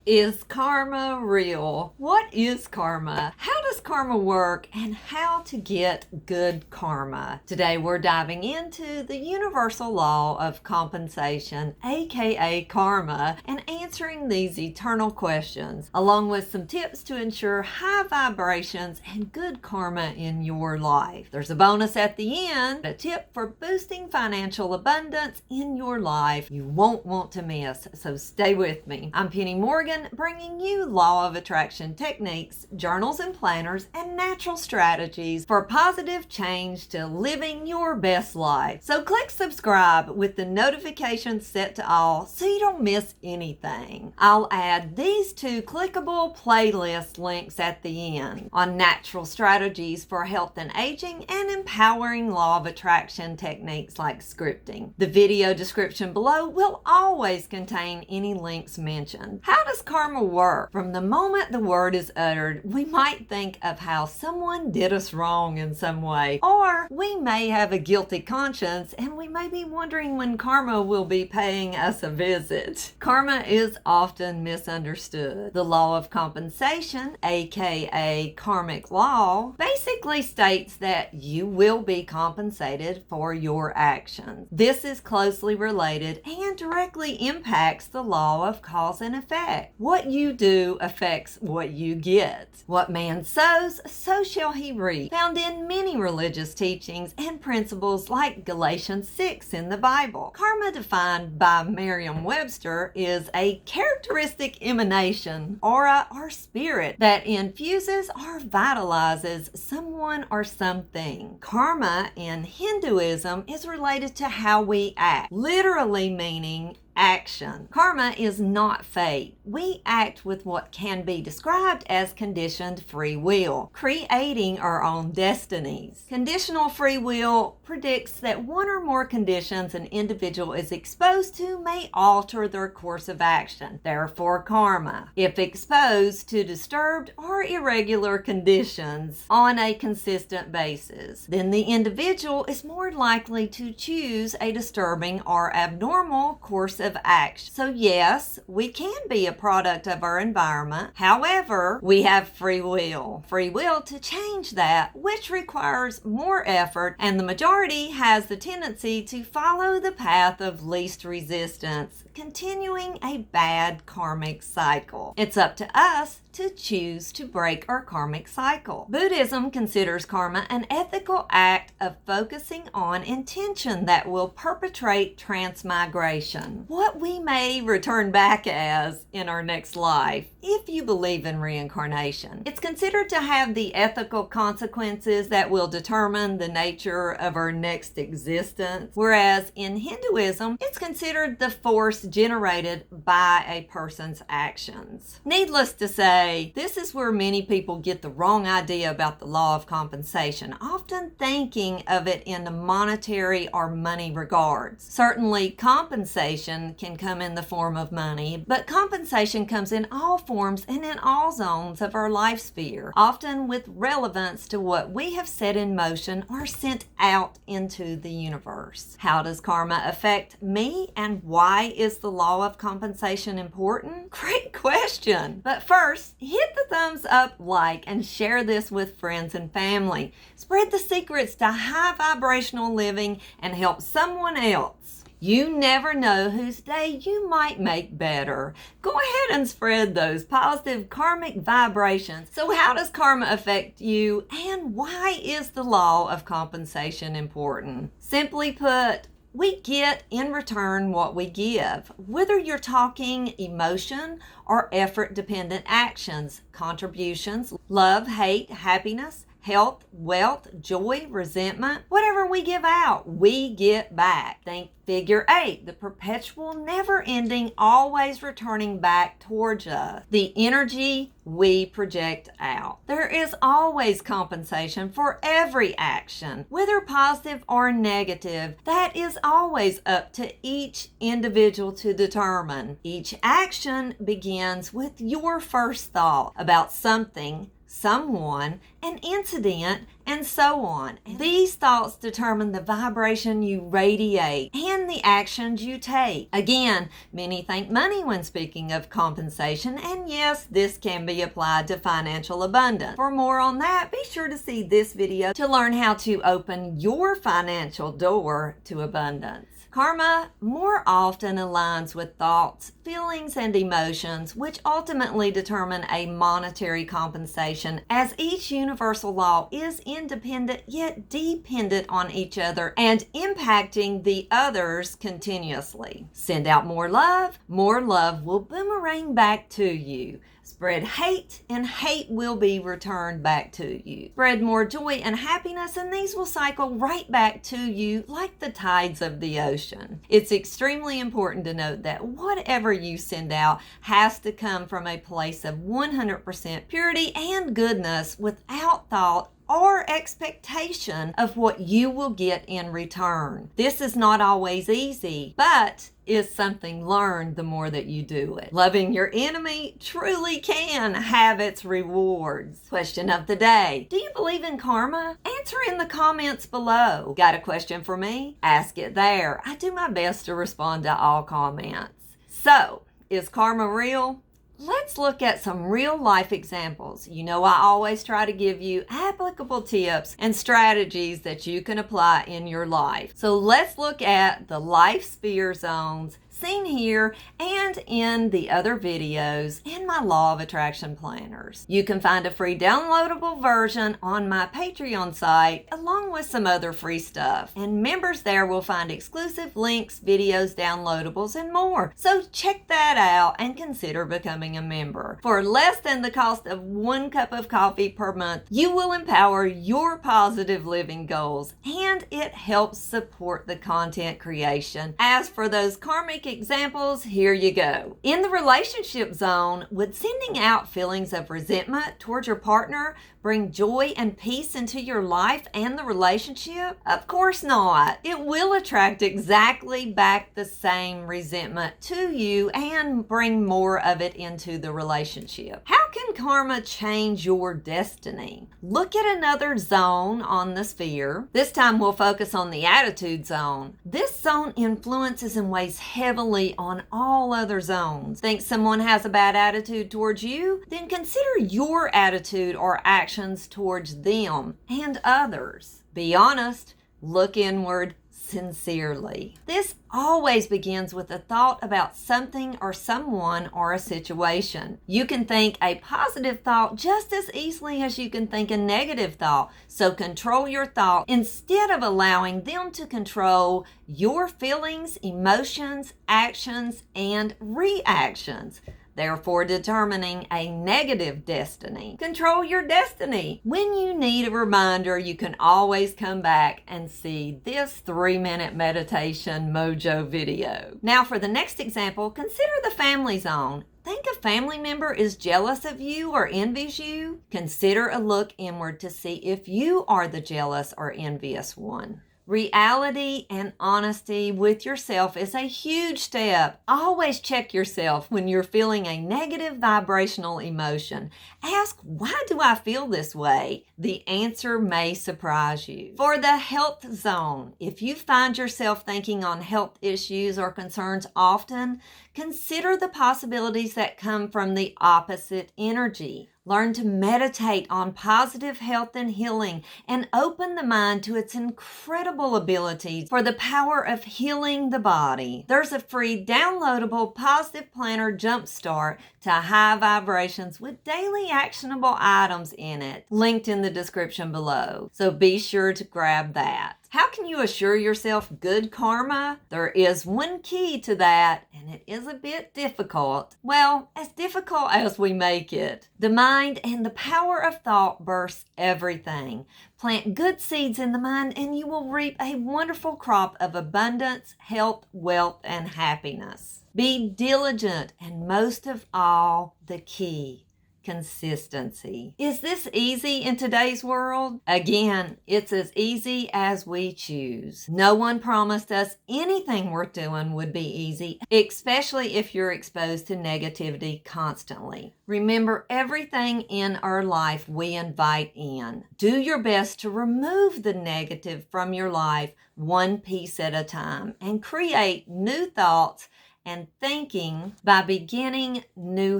Is karma real? What is karma? How does karma work? And how to get good karma? Today we're diving into the universal law of compensation, aka karma, and answering these eternal questions, along with some tips to ensure high vibrations and good karma in your life. There's a bonus at the end, a tip for boosting financial abundance in your life you won't want to miss, so stay with me. I'm Penny Morgan, bringing you law of attraction techniques, journals and planners, and natural strategies for positive change to living your best life. So click subscribe with the notifications set to all so you don't miss anything. I'll add these two clickable playlist links at the end on natural strategies for health and aging and empowering law of attraction techniques like scripting. The video description below will always contain any links mentioned. How does karma work? From the moment the word is uttered, we might think of how someone did us wrong in some way, or we may have a guilty conscience and we may be wondering when karma will be paying us a visit. Karma is often misunderstood. The law of compensation, aka karmic law, basically states that you will be compensated for your actions. This is closely related and directly impacts the law of cause and effect. What you do affects what you get. What man sows, so shall he reap. Found in many religious teachings and principles like Galatians 6 in the Bible. Karma, defined by Merriam-Webster, is a characteristic emanation, aura, or spirit that infuses or vitalizes someone or something. Karma in Hinduism is related to how we act, literally meaning action. Karma is not fate. We act with what can be described as conditioned free will, creating our own destinies. Conditional free will predicts that one or more conditions an individual is exposed to may alter their course of action, therefore karma. If exposed to disturbed or irregular conditions on a consistent basis, then the individual is more likely to choose a disturbing or abnormal course of action. So yes, we can be a product of our environment. However, we have free will. Free will to change that, which requires more effort, and the majority has the tendency to follow the path of least resistance, continuing a bad karmic cycle. It's up to us to choose to break our karmic cycle. Buddhism considers karma an ethical act of focusing on intention that will perpetrate transmigration, what we may return back as in our next life, if you believe in reincarnation. It's considered to have the ethical consequences that will determine the nature of our next existence, whereas in Hinduism, it's considered the force generated by a person's actions. Needless to say, this is where many people get the wrong idea about the law of compensation, often thinking of it in the monetary or money regards. Certainly, compensation can come in the form of money, but compensation comes in all forms and in all zones of our life sphere, often with relevance to what we have set in motion or sent out into the universe. How does karma affect me, and why is the law of compensation important? Great question! But first, hit the thumbs up, like, and share this with friends and family. Spread the secrets to high vibrational living and help someone else. You never know whose day you might make better. Go ahead and spread those positive karmic vibrations. So how does karma affect you, and why is the law of compensation important? Simply put, we get in return what we give. Whether you're talking emotion or effort-dependent actions, contributions, love, hate, happiness, health, wealth, joy, resentment, whatever we give out, we get back. Think figure 8, the perpetual, never-ending, always returning back towards us. The energy we project out. There is always compensation for every action, whether positive or negative. That is always up to each individual to determine. Each action begins with your first thought about something someone, an incident, and so on. These thoughts determine the vibration you radiate and the actions you take. Again, many think money when speaking of compensation, and yes, this can be applied to financial abundance. For more on that, be sure to see this video to learn how to open your financial door to abundance. Karma more often aligns with thoughts, feelings, and emotions, which ultimately determine a monetary compensation, as each universal law is independent yet dependent on each other and impacting the others continuously. Send out more love will boomerang back to you. Spread hate, and hate will be returned back to you. Spread more joy and happiness, and these will cycle right back to you like the tides of the ocean. It's extremely important to note that whatever you send out has to come from a place of 100% purity and goodness, without thought or expectation of what you will get in return. This is not always easy, but is something learned the more that you do it. Loving your enemy truly can have its rewards. Question of the day: do you believe in karma? Answer in the comments below. Got a question for me? Ask it there. I do my best to respond to all comments. So, is karma real? Let's look at some real life examples. You know, I always try to give you applicable tips and strategies that you can apply in your life. So let's look at the life sphere zones seen here and in the other videos in my Law of Attraction planners. You can find a free downloadable version on my Patreon site, along with some other free stuff. And members there will find exclusive links, videos, downloadables, and more. So check that out and consider becoming a member. For less than the cost of 1 cup of coffee per month, you will empower your positive living goals, and it helps support the content creation. As for those karmic examples, here you go. In the relationship zone, would sending out feelings of resentment towards your partner bring joy and peace into your life and the relationship? Of course not. It will attract exactly back the same resentment to you and bring more of it into the relationship. How can karma change your destiny? Look at another zone on the sphere. This time we'll focus on the attitude zone. This zone influences and weighs heavily on all other zones. Think someone has a bad attitude towards you? Then consider your attitude or actions towards them and others. Be honest. Look inward sincerely. This always begins with a thought about something or someone or a situation. You can think a positive thought just as easily as you can think a negative thought. So control your thought instead of allowing them to control your feelings, emotions, actions, and reactions, therefore determining a negative destiny. Control your destiny. When you need a reminder, you can always come back and see this 3-minute meditation MOJO video. Now for the next example, consider the family zone. Think a family member is jealous of you or envies you? Consider a look inward to see if you are the jealous or envious one. Reality and honesty with yourself is a huge step. Always check yourself when you're feeling a negative vibrational emotion. Ask, why do I feel this way? The answer may surprise you. For the health zone, if you find yourself thinking on health issues or concerns often, consider the possibilities that come from the opposite energy. Learn to meditate on positive health and healing and open the mind to its incredible abilities for the power of healing the body. There's a free downloadable positive planner jumpstart to high vibrations with daily actionable items in it, linked in the description below. So be sure to grab that. How can you assure yourself good karma? There is one key to that, and it is a bit difficult. Well, as difficult as we make it. The mind and the power of thought bursts everything. Plant good seeds in the mind, and you will reap a wonderful crop of abundance, health, wealth, and happiness. Be diligent, and most of all, the key, consistency. Is this easy in today's world? Again, it's as easy as we choose. No one promised us anything worth doing would be easy, especially if you're exposed to negativity constantly. Remember, everything in our life we invite in. Do your best to remove the negative from your life one piece at a time and create new thoughts and thinking by beginning new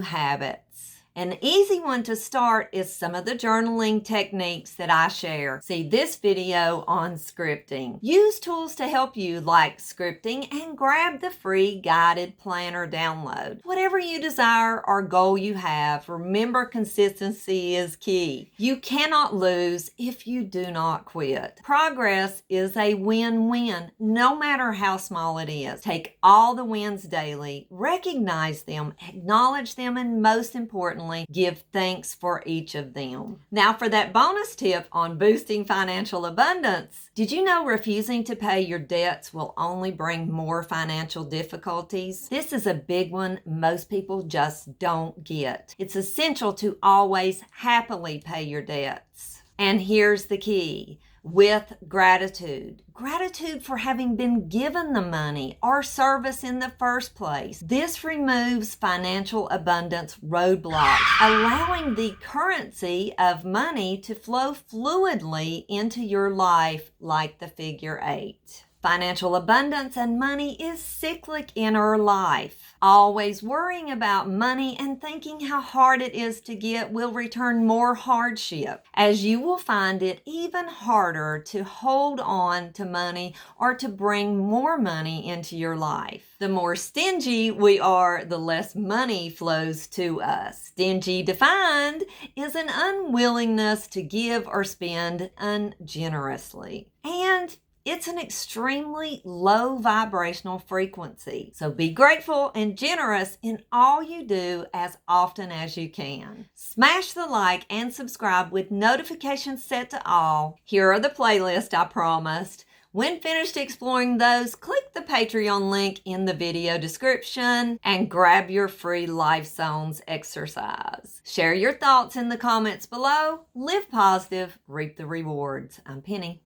habits. An easy one to start is some of the journaling techniques that I share. See this video on scripting. Use tools to help you like scripting and grab the free guided planner download. Whatever you desire or goal you have, remember consistency is key. You cannot lose if you do not quit. Progress is a win-win, no matter how small it is. Take all the wins daily, recognize them, acknowledge them, and most importantly, give thanks for each of them. Now for that bonus tip on boosting financial abundance. Did you know refusing to pay your debts will only bring more financial difficulties? This is a big one most people just don't get. It's essential to always happily pay your debts. And here's the key. With gratitude. Gratitude for having been given the money or service in the first place. This removes financial abundance roadblocks, allowing the currency of money to flow fluidly into your life like the figure 8. Financial abundance and money is cyclic in our life. Always worrying about money and thinking how hard it is to get will return more hardship, as you will find it even harder to hold on to money or to bring more money into your life. The more stingy we are, the less money flows to us. Stingy defined is an unwillingness to give or spend ungenerously. And it's an extremely low vibrational frequency. So be grateful and generous in all you do as often as you can. Smash the like and subscribe with notifications set to all. Here are the playlists I promised. When finished exploring those, click the Patreon link in the video description and grab your free Life Zones exercise. Share your thoughts in the comments below. Live positive, reap the rewards. I'm Penny.